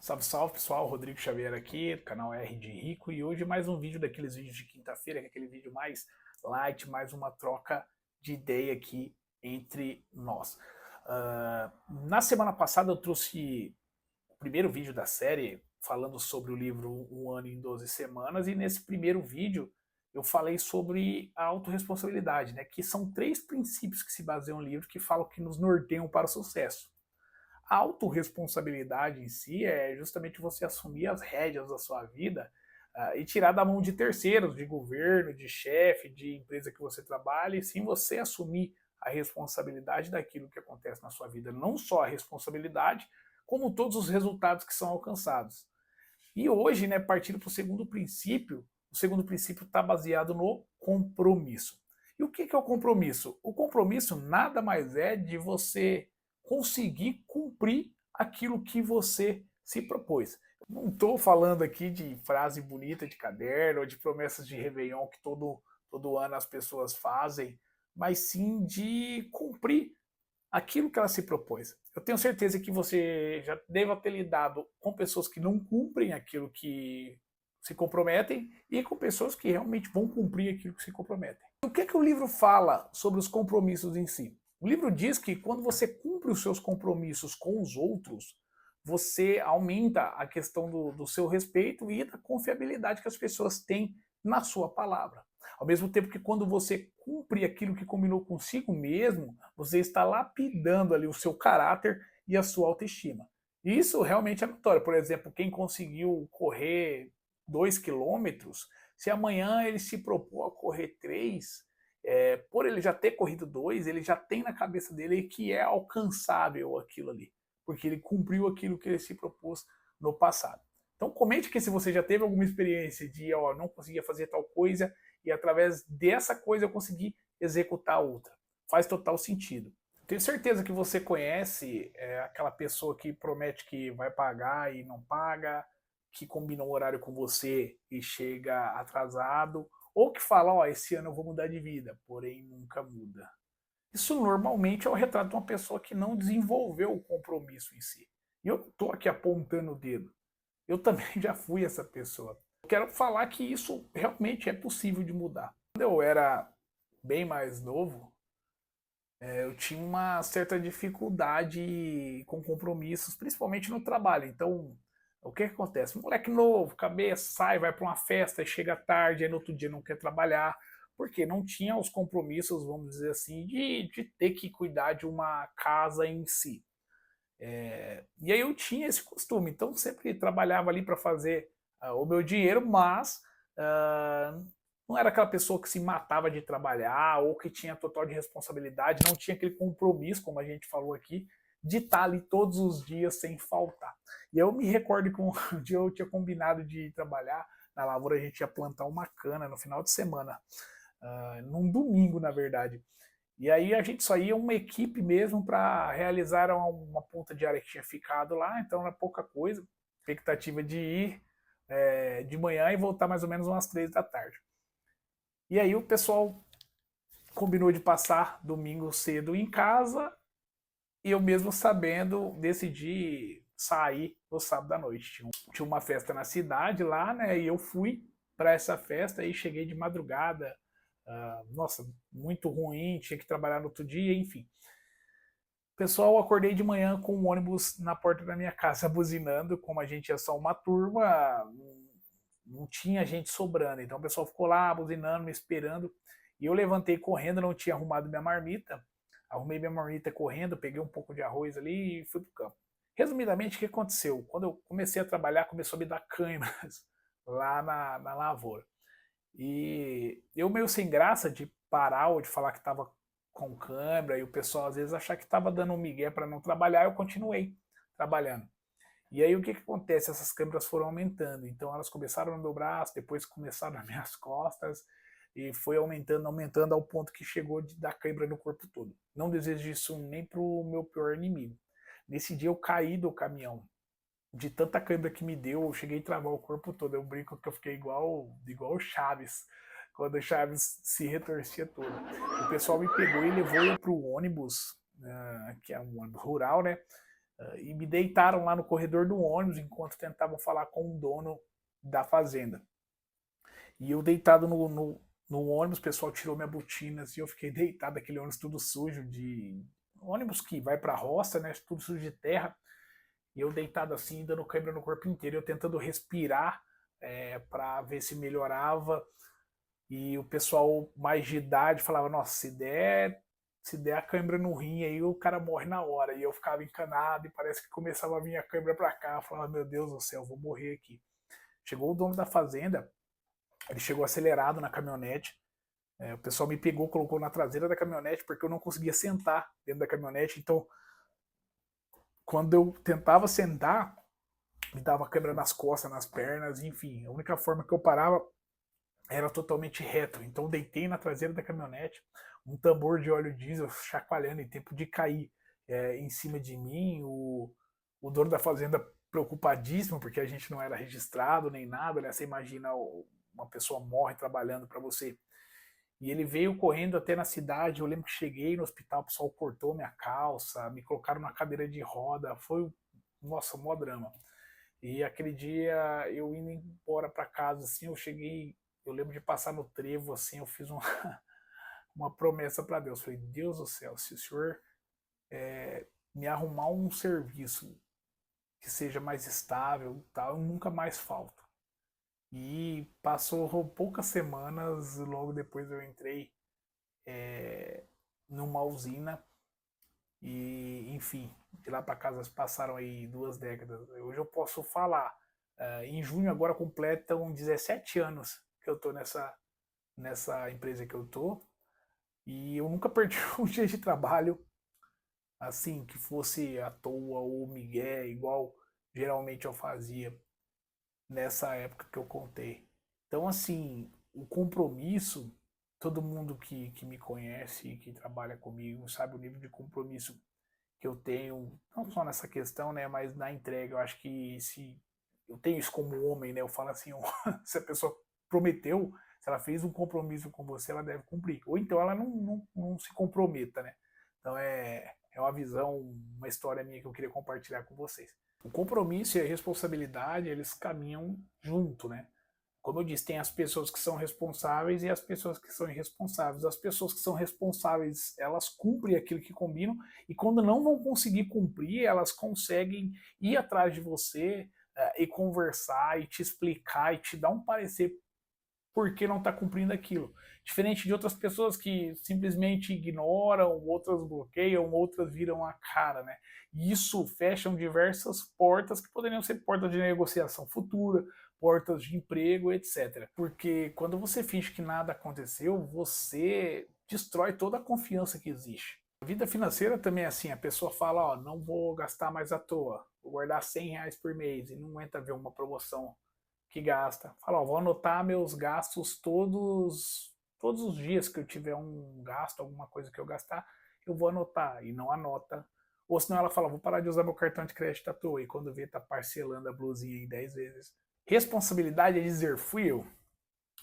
Salve, salve pessoal, Rodrigo Xavier aqui, do canal R de Rico, e hoje mais um vídeo daqueles vídeos de quinta-feira, que é aquele vídeo mais light, mais uma troca de ideia aqui entre nós. Na semana passada eu trouxe o primeiro vídeo da série falando sobre o livro Um Ano em 12 Semanas, e nesse primeiro vídeo eu falei sobre a autorresponsabilidade, né, que são 3 princípios que se baseiam no livro que falam que nos norteiam para o sucesso. A autorresponsabilidade em si é justamente você assumir as rédeas da sua vida e tirar da mão de terceiros, de governo, de chefe, de empresa que você trabalha, e sim você assumir a responsabilidade daquilo que acontece na sua vida. Não só a responsabilidade, como todos os resultados que são alcançados. E hoje, né, partindo para o segundo princípio está baseado no compromisso. E o que é o compromisso? O compromisso nada mais é de você conseguir cumprir aquilo que você se propôs. Não estou falando aqui de frase bonita de caderno ou de promessas de Réveillon que todo ano as pessoas fazem, mas sim de cumprir aquilo que ela se propôs. Eu tenho certeza que você já deve ter lidado com pessoas que não cumprem aquilo que se comprometem e com pessoas que realmente vão cumprir aquilo que se comprometem. O que o livro fala sobre os compromissos em si? O livro diz que quando você cumpre os seus compromissos com os outros, você aumenta a questão do seu respeito e da confiabilidade que as pessoas têm na sua palavra. Ao mesmo tempo que quando você cumpre aquilo que combinou consigo mesmo, você está lapidando ali o seu caráter e a sua autoestima. E isso realmente é notório. Por exemplo, quem conseguiu correr 2 quilômetros, se amanhã ele se propor a correr 3, por ele já ter corrido 2, ele já tem na cabeça dele que é alcançável aquilo ali, porque ele cumpriu aquilo que ele se propôs no passado. Então comente aqui se você já teve alguma experiência de não conseguia fazer tal coisa e através dessa coisa eu consegui executar outra. Faz total sentido. Tenho certeza que você conhece aquela pessoa que promete que vai pagar e não paga, que combina um horário com você e chega atrasado, ou que fala, esse ano eu vou mudar de vida, porém nunca muda. Isso normalmente é o retrato de uma pessoa que não desenvolveu o compromisso em si. E eu não estou aqui apontando o dedo. Eu também já fui essa pessoa. Eu quero falar que isso realmente é possível de mudar. Quando eu era bem mais novo, eu tinha uma certa dificuldade com compromissos, principalmente no trabalho. Então, o que acontece? Moleque novo, cabeça, sai, vai para uma festa, chega tarde, aí no outro dia não quer trabalhar, porque não tinha os compromissos, vamos dizer assim, de ter que cuidar de uma casa em si. E aí eu tinha esse costume, então sempre trabalhava ali para fazer o meu dinheiro, mas não era aquela pessoa que se matava de trabalhar ou que tinha total de responsabilidade, não tinha aquele compromisso, como a gente falou aqui, de estar ali todos os dias sem faltar. E eu me recordo que um dia eu tinha combinado de trabalhar na lavoura, a gente ia plantar uma cana no final de semana, num domingo, na verdade. E aí a gente só ia uma equipe mesmo para realizar uma ponta de área que tinha ficado lá, então era pouca coisa. Expectativa de ir de manhã e voltar mais ou menos umas 3 da tarde. E aí o pessoal combinou de passar domingo cedo em casa e eu mesmo sabendo decidi sair no sábado à noite. Tinha uma festa na cidade lá, né? E eu fui para essa festa e cheguei de madrugada. Nossa, muito ruim, tinha que trabalhar no outro dia, enfim. Pessoal, acordei de manhã com um ônibus na porta da minha casa buzinando, como a gente é só uma turma, não tinha gente sobrando. Então o pessoal ficou lá buzinando, me esperando. E eu levantei correndo, não tinha arrumado minha marmita. Arrumei minha marmita correndo, peguei um pouco de arroz ali e fui pro campo. Resumidamente, o que aconteceu? Quando eu comecei a trabalhar, começou a me dar câimbras lá na lavoura. E eu meio sem graça de parar ou de falar que estava com câimbra e o pessoal às vezes achar que estava dando um migué para não trabalhar, eu continuei trabalhando. E aí o que acontece? Essas câimbras foram aumentando, então elas começaram no meu braço, depois começaram nas minhas costas e foi aumentando, aumentando ao ponto que chegou de dar câimbra no corpo todo. Não desejo isso nem pro meu pior inimigo. Nesse dia eu caí do caminhão, de tanta câimbra que me deu, eu cheguei a travar o corpo todo. Eu brinco que eu fiquei igual o Chaves, quando o Chaves se retorcia todo. O pessoal me pegou e levou eu pro ônibus, que é um ônibus rural, né? E me deitaram lá no corredor do ônibus enquanto tentavam falar com o dono da fazenda. E eu deitado no ônibus, o pessoal tirou minha botina, assim, eu fiquei deitado, aquele ônibus tudo sujo de... ônibus que vai pra roça, né, tudo sujo de terra, e eu deitado assim, dando câimbra no corpo inteiro, eu tentando respirar para ver se melhorava, e o pessoal mais de idade falava, nossa, se der a câimbra no rim, aí o cara morre na hora, e eu ficava encanado, e parece que começava a vir a câimbra pra cá, eu falava, meu Deus do céu, vou morrer aqui. Chegou o dono da fazenda, ele chegou acelerado na caminhonete. O pessoal me pegou, colocou na traseira da caminhonete porque eu não conseguia sentar dentro da caminhonete. Então, quando eu tentava sentar, me dava câimbra nas costas, nas pernas, enfim. A única forma que eu parava era totalmente reto. Então, deitei na traseira da caminhonete, um tambor de óleo diesel chacoalhando em tempo de cair em cima de mim. O dono da fazenda preocupadíssimo porque a gente não era registrado nem nada, né? Você imagina uma pessoa morre trabalhando para você. E ele veio correndo até na cidade. Eu lembro que cheguei no hospital, o pessoal cortou minha calça, me colocaram na cadeira de roda. Foi, nossa, mó drama. E aquele dia, eu indo embora para casa, assim, eu cheguei, eu lembro de passar no trevo, assim, eu fiz uma promessa para Deus. Falei, Deus do céu, se o senhor me arrumar um serviço que seja mais estável, tal, eu nunca mais falto. E passou poucas semanas, logo depois eu entrei numa usina e, enfim, de lá para casa passaram aí 2 décadas. Hoje eu posso falar, em junho agora completam 17 anos que eu tô nessa empresa que eu tô e eu nunca perdi um dia de trabalho assim, que fosse à toa ou migué, igual geralmente eu fazia nessa época que eu contei. Então, assim, o compromisso, todo mundo que me conhece, que trabalha comigo, sabe o nível de compromisso que eu tenho, não só nessa questão, né, mas na entrega. Eu acho que se eu tenho isso como homem, né, eu falo assim, se a pessoa prometeu, se ela fez um compromisso com você, ela deve cumprir. Ou então ela não se comprometa, né? Então é uma visão, uma história minha que eu queria compartilhar com vocês. O compromisso e a responsabilidade, eles caminham junto, né? Como eu disse, tem as pessoas que são responsáveis e as pessoas que são irresponsáveis. As pessoas que são responsáveis, elas cumprem aquilo que combinam, e quando não vão conseguir cumprir, elas conseguem ir atrás de você e conversar e te explicar e te dar um parecer por que não está cumprindo aquilo. Diferente de outras pessoas que simplesmente ignoram, outras bloqueiam, outras viram a cara, né? E isso fecham diversas portas que poderiam ser portas de negociação futura, portas de emprego, etc. Porque quando você finge que nada aconteceu, você destrói toda a confiança que existe. A vida financeira também é assim, a pessoa fala, ó, não vou gastar mais à toa, vou guardar R$ 100 por mês, e não aguenta ver uma promoção que gasta. Fala, ó, vou anotar meus gastos todos os dias que eu tiver um gasto, alguma coisa que eu gastar, eu vou anotar, e não anota. Ou senão ela fala, vou parar de usar meu cartão de crédito à toa, e quando vê, tá parcelando a blusinha em 10 vezes. Responsabilidade é dizer, fui eu,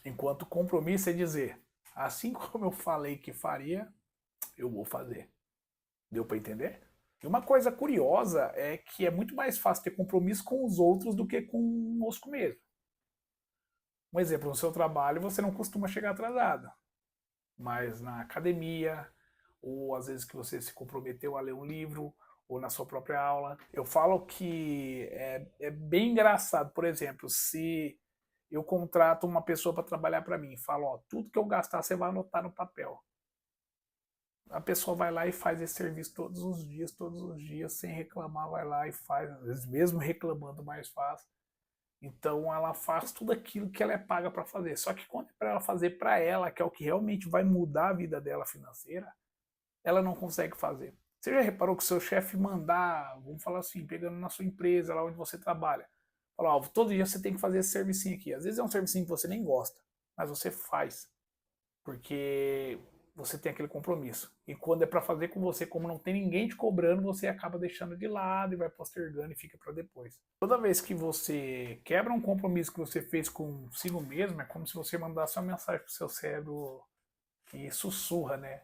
enquanto compromisso é dizer, assim como eu falei que faria, eu vou fazer. Deu para entender? E uma coisa curiosa é que é muito mais fácil ter compromisso com os outros do que conosco mesmo. Um exemplo, no seu trabalho você não costuma chegar atrasado, mas na academia, ou às vezes que você se comprometeu a ler um livro, ou na sua própria aula. Eu falo que é bem engraçado, por exemplo, se eu contrato uma pessoa para trabalhar para mim, falo, ó, tudo que eu gastar você vai anotar no papel. A pessoa vai lá e faz esse serviço todos os dias, sem reclamar, vai lá e faz, às vezes mesmo reclamando, mais faz. Então ela faz tudo aquilo que ela é paga para fazer. Só que quando é para ela fazer para ela, que é o que realmente vai mudar a vida dela financeira, ela não consegue fazer. Você já reparou que o seu chefe mandar, vamos falar assim, pegando na sua empresa, lá onde você trabalha, falar, ó, todo dia você tem que fazer esse servicinho aqui. Às vezes é um servicinho que você nem gosta, mas você faz, porque você tem aquele compromisso. E quando é para fazer com você, como não tem ninguém te cobrando, você acaba deixando de lado e vai postergando e fica para depois. Toda vez que você quebra um compromisso que você fez consigo mesmo, é como se você mandasse uma mensagem pro seu cérebro que sussurra, né?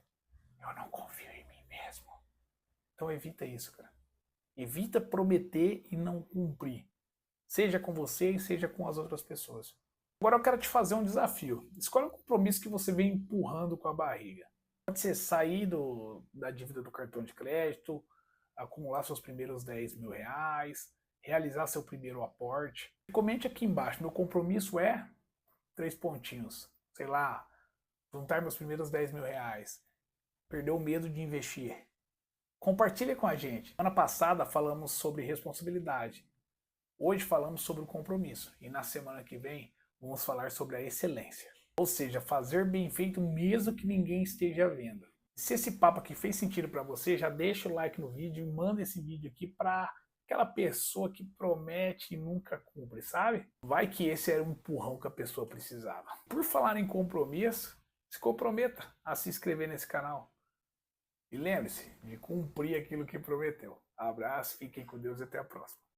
Eu não confio em mim mesmo. Então evita isso, cara. Evita prometer e não cumprir. Seja com você e seja com as outras pessoas. Agora eu quero te fazer um desafio. Escolha um compromisso que você vem empurrando com a barriga. Pode ser sair da dívida do cartão de crédito, acumular seus primeiros 10 mil reais, realizar seu primeiro aporte. Comente aqui embaixo, meu compromisso é 3 pontinhos. Sei lá, juntar meus primeiros 10 mil reais. Perder o medo de investir. Compartilha com a gente. Semana passada falamos sobre responsabilidade. Hoje falamos sobre o compromisso. E na semana que vem vamos falar sobre a excelência. Ou seja, fazer bem feito mesmo que ninguém esteja vendo. Se esse papo aqui fez sentido para você, já deixa o like no vídeo e manda esse vídeo aqui para aquela pessoa que promete e nunca cumpre, sabe? Vai que esse era o empurrão que a pessoa precisava. Por falar em compromisso, se comprometa a se inscrever nesse canal. E lembre-se de cumprir aquilo que prometeu. Abraço, fiquem com Deus e até a próxima.